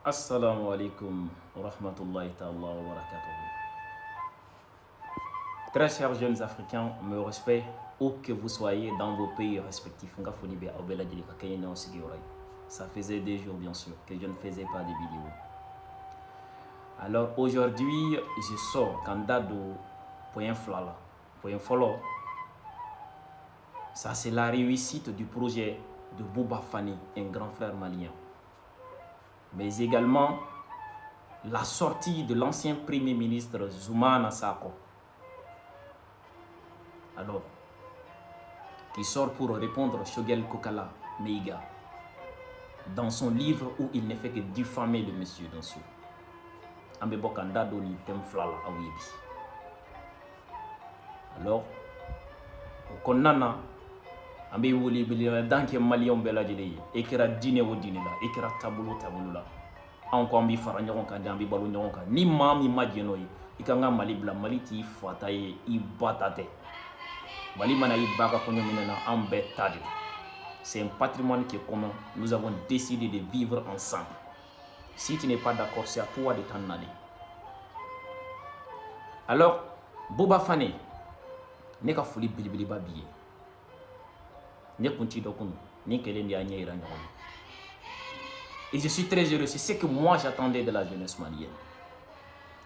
Assalamu alaikum wa rahmatullahi ta'ala wa barakatuh. Très chers jeunes africains, me respect où que vous soyez dans vos pays respectifs. Ça faisait des jours bien sûr que je ne faisais pas de vidéos. Alors aujourd'hui, je sors candidat de Point Flala. Point Follow. Ça c'est la réussite du projet de Bouba Fani, un grand frère malien. Mais également la sortie de l'ancien premier ministre Zoumana Sako. Alors, qui sort pour répondre à Shogel Kokala Meiga dans son livre où il ne fait que diffamer le monsieur Dansou. Ambe Bokanda Doni Temflala Awibi. Alors, au Konana, Ambe Woli Bilia Danke Malion Bela Jede, Ekera Dine ou Dinela, Ekera Tabula. Encore ambi faranyon ka dambi balu nyon ka ni mami majenoy ikanga mali bla mali ti fataye I batate mali mana I baka konyo minena ambetade. C'est un patrimoine qui est commun. Nous avons décidé de vivre ensemble. Si tu n'es pas d'accord, c'est à toi de t'en aller. Alors Bouba Fani ne ka fuli bilibili ba biye ne kunti dokunu ni kele ndi anya ira nyon. Et je suis très heureux, c'est ce que moi j'attendais de la jeunesse malienne.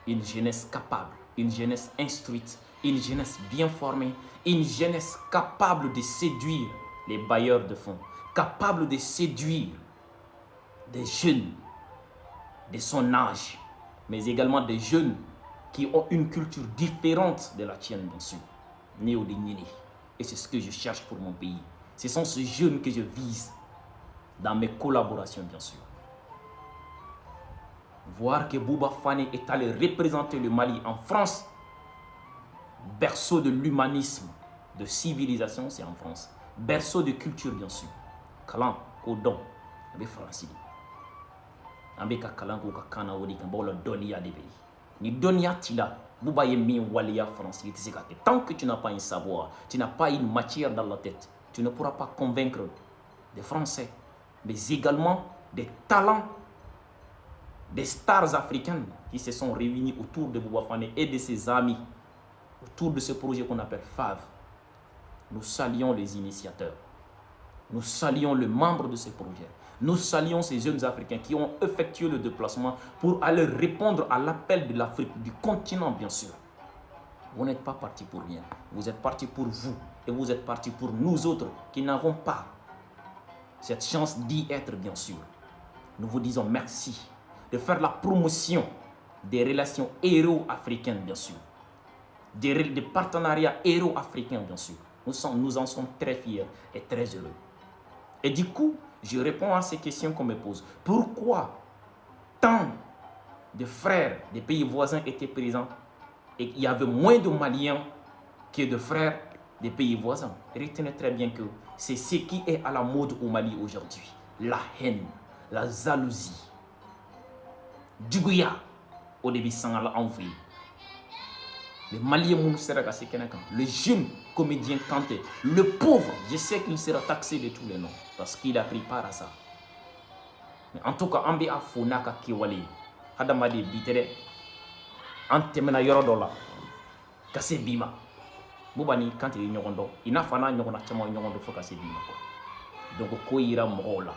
Une jeunesse capable, une jeunesse instruite, une jeunesse bien formée, une jeunesse capable de séduire les bailleurs de fonds, capable de séduire des jeunes de son âge, mais également des jeunes qui ont une culture différente de la tienne, bien sûr. Néo-Dignini. Et c'est ce que je cherche pour mon pays. Ce sont ces jeunes que je vise dans mes collaborations, bien sûr. Voir que Bouba Fani est allé représenter le Mali en France, berceau de l'humanisme, de civilisation, c'est en France. Berceau de culture, bien sûr. Kalan, Kodon, avec Francili. Avec Kalan, Kokana, Odi, Kambola, Donia des pays. Ni Donia Tila, Bouba Yemi, Walia, Francili, tant que tu n'as pas un savoir, tu n'as pas une matière dans la tête, tu ne pourras pas convaincre des Français, mais également des talents, des stars africaines qui se sont réunis autour de Bouba Fani et de ses amis, autour de ce projet qu'on appelle FAV. Nous saluons les initiateurs. Nous saluons les membres de ce projet. Nous saluons ces jeunes Africains qui ont effectué le déplacement pour aller répondre à l'appel de l'Afrique, du continent bien sûr. Vous n'êtes pas partis pour rien. Vous êtes partis pour vous et vous êtes partis pour nous autres qui n'avons pas cette chance d'y être bien sûr. Nous vous disons merci de faire la promotion des relations héros-africaines, bien sûr. Des partenariats héros-africains, bien sûr. Nous en sommes très fiers et très heureux. Et du coup, je réponds à ces questions qu'on me pose. Pourquoi tant de frères des pays voisins étaient présents et il y avait moins de Maliens que de frères des pays voisins? Retenez très bien que c'est ce qui est à la mode au Mali aujourd'hui. La haine, la jalousie. Djouya au début sans envoyer. Le Malien le jeune comédien Kanté, le pauvre, je sais qu'il sera taxé de tous les noms parce qu'il a pris part à ça. Mais en tout cas, Ambi a Fonaka Kiwali, Hadamadi Bitere, Antemena Yorodola, Kasse Bima. Boubani Kanté Nyorondo, il n'a pas Nyorona Chama Nyorondo faut Kasse Bima. Donc, Koira Morola,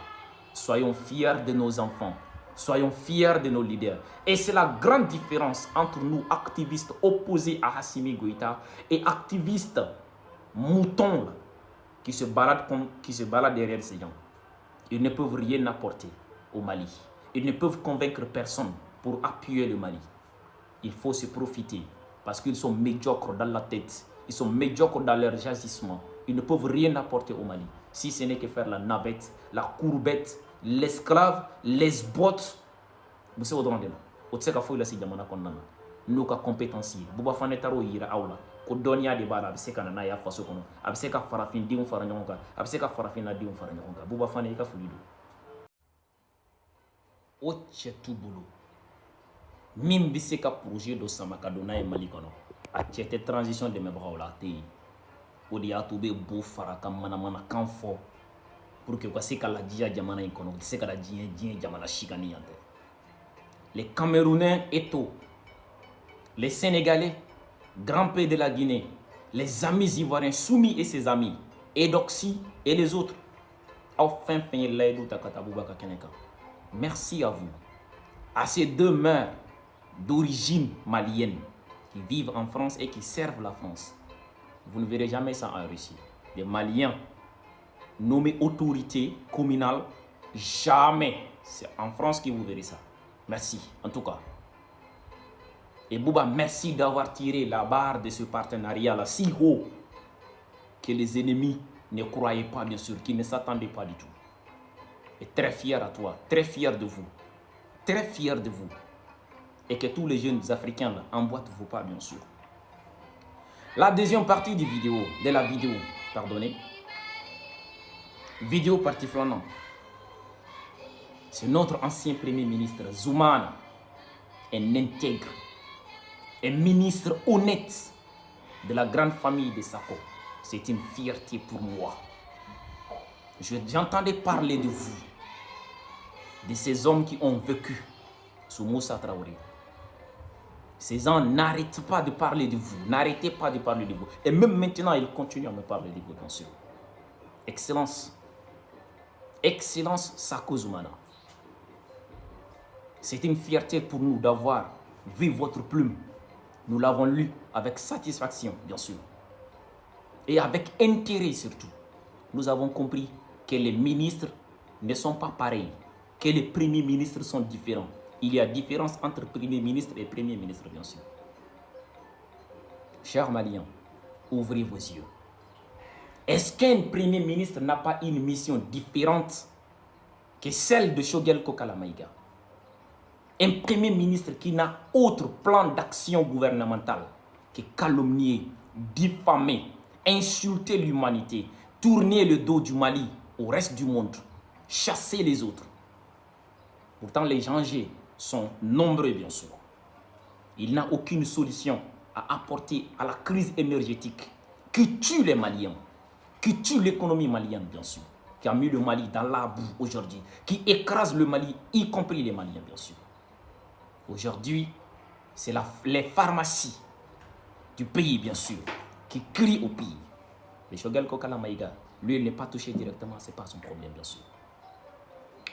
soyons fiers de nos enfants. Soyons fiers de nos leaders. Et c'est la grande différence entre nous, activistes opposés à Assimi Goïta, et activistes moutons qui se baladent derrière ces gens. Ils ne peuvent rien apporter au Mali. Ils ne peuvent convaincre personne pour appuyer le Mali. Il faut se profiter parce qu'ils sont médiocres dans la tête. Ils sont médiocres dans leur agissement. Ils ne peuvent rien apporter au Mali. Si ce n'est que faire la navette, la courbette, l'esclave, les bottes. Vous savez où on sait qu'il faut la sidamana konnana. Nous ka compétence. Bouba Fani taro yira awla. Ko donia de bala abiseka na ya faso kono. Abiseka farafin diun faranyonga. Abiseka farafin na diun faranyonga. Bouba Fani ka fulido. Oche tubulu. Mim biseka projet do samakadona e Mali kono. A tchete transition de me brawla te. Odi atube bo faraka mana kan fo. Pour que se ka la dia jamana in kono se ka la dia jamana shikani yante les Camerounais Eto, les Sénégalais, Grand P de la Guinée, les amis ivoiriens, Soumi et ses amis, Edoxy et les autres. Merci à vous, à ces deux mères d'origine malienne qui vivent en France et qui servent la France. Vous ne verrez jamais ça en Russie. Des Maliens nommés autorités communales, jamais. C'est en France que vous verrez ça. Merci, en tout cas. Et Bouba, merci d'avoir tiré la barre de ce partenariat-là si haut que les ennemis ne croyaient pas, bien sûr, qu'ils ne s'attendaient pas du tout. Et très fier à toi, très fier de vous, très fier de vous. Et que tous les jeunes Africains là, emboîtent vos pas, bien sûr. La deuxième partie de la vidéo, pardonnez, vidéo partie flanant. C'est notre ancien premier ministre Zoumana, un intègre, un ministre honnête de la grande famille de Sako. C'est une fierté pour moi. J'entendais parler de vous, de ces hommes qui ont vécu sous Moussa Traoré. Ces gens n'arrêtent pas de parler de vous, n'arrêtez pas de parler de vous. Et même maintenant, ils continuent à me parler de vous, bien sûr. Excellence. Excellence Sako Zoumana. C'est une fierté pour nous d'avoir vu votre plume. Nous l'avons lu avec satisfaction, bien sûr. Et avec intérêt surtout. Nous avons compris que les ministres ne sont pas pareils, que les premiers ministres sont différents. Il y a différence entre premier ministre et premier ministre, bien sûr. Chers Maliens, ouvrez vos yeux. Est-ce qu'un premier ministre n'a pas une mission différente que celle de Choguel Kokala Maïga? Un premier ministre qui n'a autre plan d'action gouvernementale que calomnier, diffamer, insulter l'humanité, tourner le dos du Mali au reste du monde, chasser les autres. Pourtant, les dangers sont nombreux, bien sûr. Il n'a aucune solution à apporter à la crise énergétique qui tue les Maliens, qui tue l'économie malienne, bien sûr, qui a mis le Mali dans la boue aujourd'hui, qui écrase le Mali, y compris les Maliens, bien sûr. Aujourd'hui, c'est les pharmacies du pays, bien sûr, qui crient au pays. Le Choguel Kokala Maïga, lui, il n'est pas touché directement, ce n'est pas son problème, bien sûr.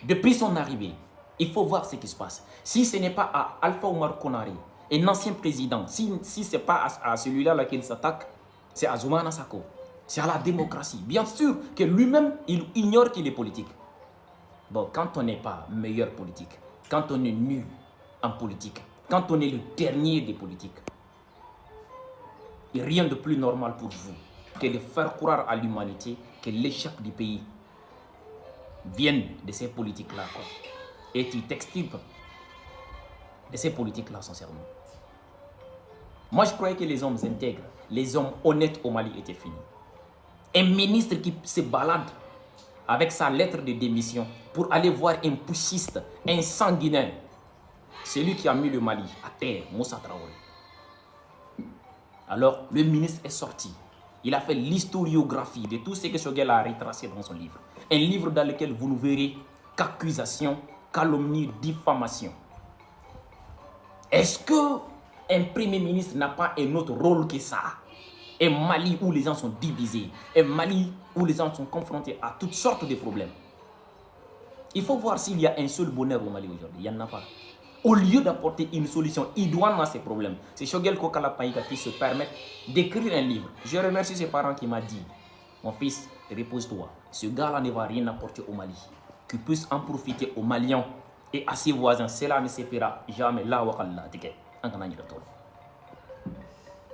Depuis son arrivée, il faut voir ce qui se passe. Si ce n'est pas à Alpha Oumar Konaré, un ancien président, si ce n'est pas à celui-là qu'il s'attaque, c'est à Zoumana Sako. C'est à la démocratie. Bien sûr que lui-même, il ignore qu'il est politique. Bon, quand on n'est pas meilleur politique, quand on est nul en politique, quand on est le dernier des politiques, il n'y a rien de plus normal pour vous que de faire croire à l'humanité que l'échec du pays vient de ces politiques-là. Et tu t'extirpes de ces politiques-là, sincèrement. Moi, je croyais que les hommes intègres, les hommes honnêtes au Mali étaient finis. Un ministre qui se balade avec sa lettre de démission pour aller voir un putschiste, un sanguinaire, celui qui a mis le Mali à terre, Moussa Traoré. Alors, le ministre est sorti. Il a fait l'historiographie de tout ce que Choguel a retracé dans son livre. Un livre dans lequel vous ne verrez qu'accusations, calomnie, diffamation. Est-ce qu'un premier ministre n'a pas un autre rôle que ça? Un Mali où les gens sont divisés, un Mali où les gens sont confrontés à toutes sortes de problèmes. Il faut voir s'il y a un seul bonheur au Mali aujourd'hui. Il n'y en a pas. Au lieu d'apporter une solution idoine à ces problèmes, c'est Choguel Kokala Maïga qui se permet d'écrire un livre. Je remercie ses parents qui m'ont dit, mon fils, repose-toi. Ce gars-là ne va rien apporter au Mali. Qu'il puisse en profiter aux Maliens et à ses voisins. Cela ne se fera jamais. Là, wakalla, tike. Ankana nyirato.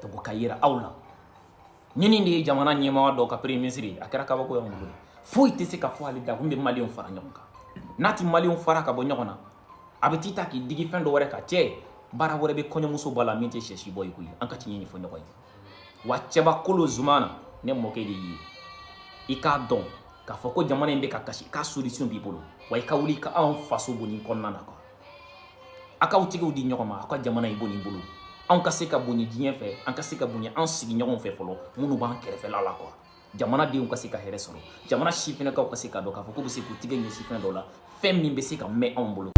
Donc, kayira aula. Nini ndi jamana nyema do ka premier ministre akara ka bako yamul. Fo ite se ka fo ali da humbe Maliens fara nyonka. Nati Maliens fara ka bo nyokona. Abetita ki digi fendo wore ka che bara wore be konyo muso bala minti sheshi boy kuyi. Anka ti nyini fo nyokoy. Wa cheba kolo Zoumana ne moke di yi. Ika don ka foko jamana mbe ka kashi ka solution bi bolo wa ika wuli ka an faso boni konnana ko aka utigi udi nyokoma aka jamana i boni bolo an ka se ka boni diɲɛ fɛ an ka se ka boni an sigi ɲɔgɔn fɛ fɔlɔ minnu b'an kɛrɛfɛ la quoi jamana denw ka se ka hɛrɛ sɔrɔ jamana sifinakaw ka se ka dɔn k'a fɔ ko bɛ se k'u tigɛ ɲɛ sifin dɔw la fɛn min bɛ se ka mɛn anw bolo